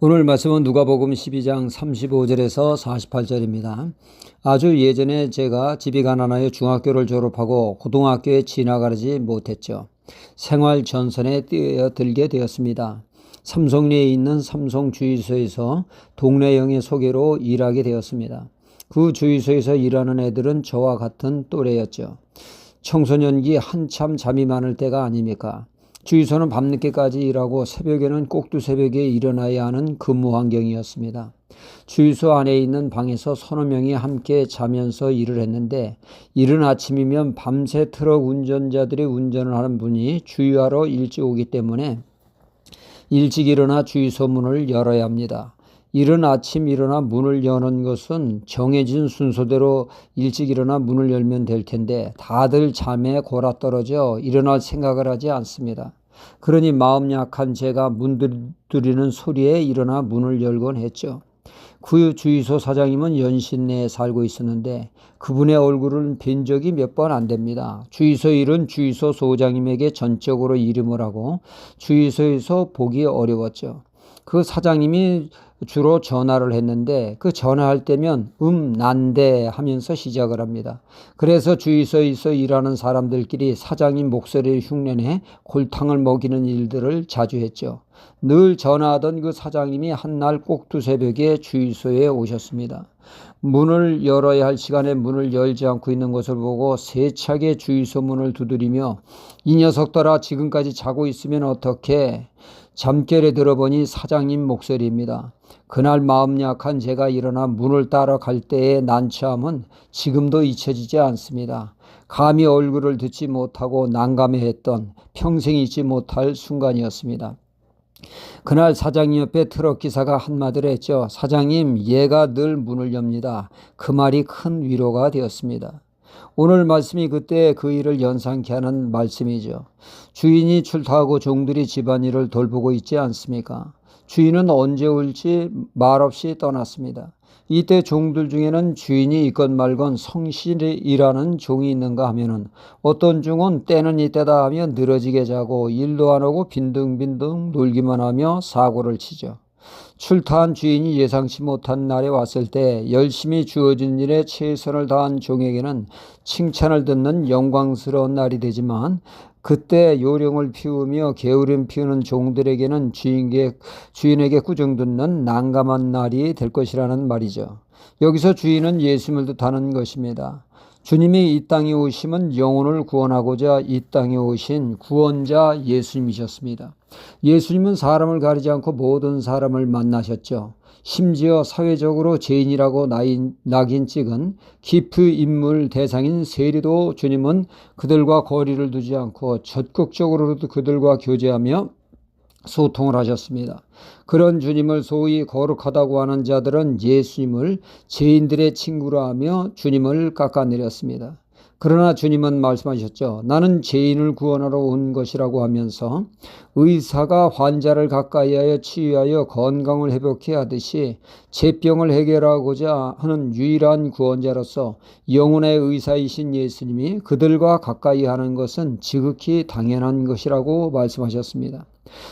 오늘 말씀은 누가복음 12장 35절에서 48절입니다. 아주 예전에 제가 집이 가난하여 중학교를 졸업하고 고등학교에 진학하지 못했죠. 생활 전선에 뛰어들게 되었습니다. 삼성리에 있는 삼성주유소에서 동네 형의 소개로 일하게 되었습니다. 그 주유소에서 일하는 애들은 저와 같은 또래였죠. 청소년기 한참 잠이 많을 때가 아닙니까? 주유소는 밤늦게까지 일하고 새벽에는 꼭두새벽에 일어나야 하는 근무 환경이었습니다. 주유소 안에 있는 방에서 서너 명이 함께 자면서 일을 했는데, 이른 아침이면 밤새 트럭 운전자들이 운전을 하는 분이 주유하러 일찍 오기 때문에 일찍 일어나 주유소 문을 열어야 합니다. 이른 아침 일어나 문을 여는 것은 정해진 순서대로 일찍 일어나 문을 열면 될 텐데 다들 잠에 골아떨어져 일어날 생각을 하지 않습니다. 그러니 마음 약한 제가 문 두드리는 소리에 일어나 문을 열곤 했죠. 그 주유소 사장님은 연신내에 살고 있었는데 그분의 얼굴을 뵌 적이 몇 번 안 됩니다. 주유소 일은 주유소 소장님에게 전적으로 이름을 하고 주유소에서 보기 어려웠죠. 그 사장님이 주로 전화를 했는데 그 전화할 때면 난데 하면서 시작을 합니다. 그래서 주유소에서 일하는 사람들끼리 사장님 목소리를 흉내내 골탕을 먹이는 일들을 자주 했죠. 늘 전화하던 그 사장님이 한날 꼭두새벽에 주유소에 오셨습니다. 문을 열어야 할 시간에 문을 열지 않고 있는 것을 보고 세차게 주유소 문을 두드리며 이 녀석들아 지금까지 자고 있으면 어떡해? 잠결에 들어보니 사장님 목소리입니다. 그날 마음 약한 제가 일어나 문을 따라갈 때의 난처함은 지금도 잊혀지지 않습니다. 감히 얼굴을 듣지 못하고 난감해했던 평생 잊지 못할 순간이었습니다. 그날 사장님 옆에 트럭 기사가 한마디를 했죠. 사장님, 얘가 늘 문을 엽니다. 그 말이 큰 위로가 되었습니다. 오늘 말씀이 그때 그 일을 연상케 하는 말씀이죠. 주인이 출타하고 종들이 집안일을 돌보고 있지 않습니까? 주인은 언제 올지 말없이 떠났습니다. 이때 종들 중에는 주인이 있건 말건 성실이라는 종이 있는가 하면은 어떤 종은 때는 이때다 하며 늘어지게 자고 일도 안 하고 빈둥빈둥 놀기만 하며 사고를 치죠. 출타한 주인이 예상치 못한 날에 왔을 때 열심히 주어진 일에 최선을 다한 종에게는 칭찬을 듣는 영광스러운 날이 되지만 그때 요령을 피우며 게으름 피우는 종들에게는 주인에게 꾸중 듣는 난감한 날이 될 것이라는 말이죠. 여기서 주인은 예수님을 뜻하는 것입니다. 주님이 이 땅에 오심은 영혼을 구원하고자 이 땅에 오신 구원자 예수님이셨습니다. 예수님은 사람을 가리지 않고 모든 사람을 만나셨죠. 심지어 사회적으로 죄인이라고 낙인 찍은 기프 인물 대상인 세리도 주님은 그들과 거리를 두지 않고 적극적으로도 그들과 교제하며 소통을 하셨습니다. 그런 주님을 소위 거룩하다고 하는 자들은 예수님을 죄인들의 친구라 하며 주님을 깎아내렸습니다. 그러나 주님은 말씀하셨죠. 나는 죄인을 구원하러 온 것이라고 하면서 의사가 환자를 가까이 하여 치유하여 건강을 회복해 하듯이 죄병을 해결하고자 하는 유일한 구원자로서 영혼의 의사이신 예수님이 그들과 가까이 하는 것은 지극히 당연한 것이라고 말씀하셨습니다.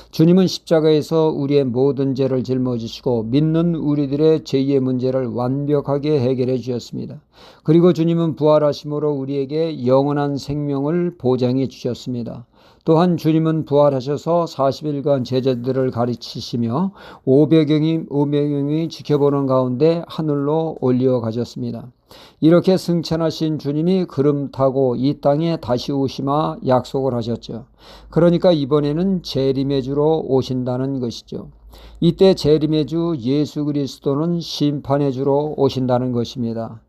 주님은 십자가에서 우리의 모든 죄를 짊어지시고 믿는 우리들의 죄의 문제를 완벽하게 해결해 주셨습니다. 그리고 주님은 부활하심으로 우리에게 영원한 생명을 보장해 주셨습니다. 또한 주님은 부활하셔서 40일간 제자들을 가르치시며 500명이 지켜보는 가운데 하늘로 올려가셨습니다. 이렇게 승천하신 주님이 구름 타고 이 땅에 다시 오시마 약속을 하셨죠. 그러니까 이번에는 재림의 주로 오신다는 것이죠. 이때 재림의 주 예수 그리스도는 심판의 주로 오신다는 것입니다.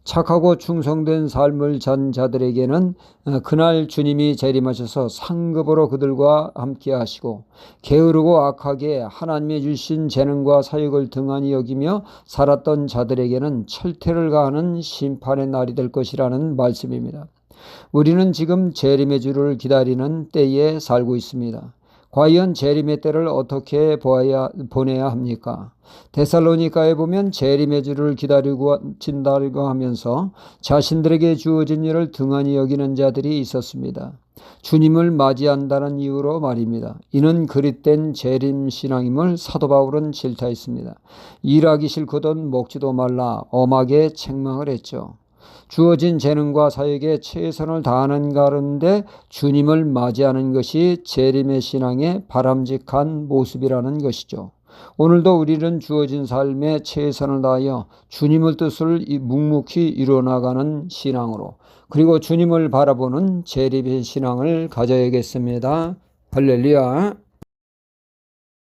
착하고 충성된 삶을 산 자들에게는 그날 주님이 재림하셔서 상급으로 그들과 함께 하시고 게으르고 악하게 하나님이 주신 재능과 사역을 등한히 여기며 살았던 자들에게는 철퇴를 가하는 심판의 날이 될 것이라는 말씀입니다. 우리는 지금 재림의 주를 기다리는 때에 살고 있습니다. 과연 재림의 때를 어떻게 보내야 합니까? 데살로니가에 보면 재림의 주를 기다리고 진다고 하면서 자신들에게 주어진 일을 등한히 여기는 자들이 있었습니다. 주님을 맞이한다는 이유로 말입니다. 이는 그릇된 재림신앙임을 사도 바울은 질타했습니다. 일하기 싫거든 먹지도 말라 엄하게 책망을 했죠. 주어진 재능과 사역에 최선을 다하는 가운데 주님을 맞이하는 것이 재림의 신앙의 바람직한 모습이라는 것이죠. 오늘도 우리는 주어진 삶에 최선을 다하여 주님의 뜻을 묵묵히 이루어나가는 신앙으로, 그리고 주님을 바라보는 재림의 신앙을 가져야겠습니다. 할렐루야.